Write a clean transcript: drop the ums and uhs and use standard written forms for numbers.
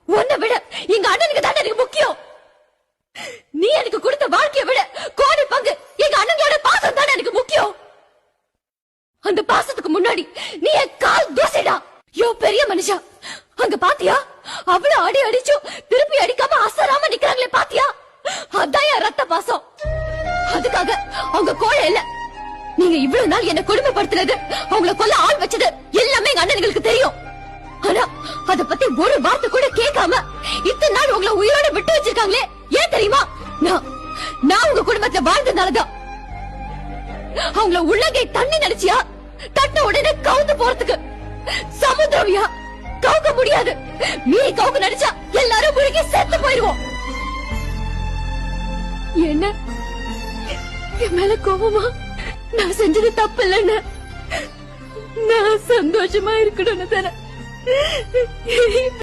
உன்னை விட எங்க அண்ணனுக்கு தான் எனக்கு முக்கியம். நீ எனக்கு கொடுத்த வாழ்க்கையை விட கோடி பங்கு எங்க அண்ணங்களோட பாசம் தான் எனக்கு முக்கியம். அந்த பாசத்துக்கு முன்னாடி நீ என் கால் தூசிடா. யோ பெரிய மனுஷா, அங்க பாத்தியா? அவ்வளவு அடி அடிச்சும் திருப்பி அடிக்காம அசராம நிக்கிறாங்களே பாத்தியா? அதான் என் ரத்த பாசம். அதுக்காக அவங்க கோழை இல்ல. நீங்க இவ்வளவு நாள் என்ன கொடுமைப்படுத்துறது, அவங்கள கொல்ல ஆள் வச்சது எல்லாமே எங்க அண்ணனுங்களுக்கு தெரியும். ஆனா அத பத்தி ஒரு வார்த்தை கூட கேட்காம இத்தனை நாள் உங்களை உயிரோட விட்டு வச்சிருக்காங்களே, ஏன் தெரியுமா? நான் உங்க குடும்பத்துல வாழ்ந்ததுனாலதான். அவங்கள உள்ளங்கை தண்ணி நினைச்சியா தட்ட உடனே கவுந்து போறதுக்கு சமுத்திரவியா கவுக்க முடியாது. மீ கவுக்க நினைச்சா எல்லாரும் முழுகி செத்து போயிருவோம். என்ன என் மேல கோபமா? நான் செஞ்சது தப்பு இல்லைன்னு, நான் சந்தோஷமா இருக்கணும்னு தானே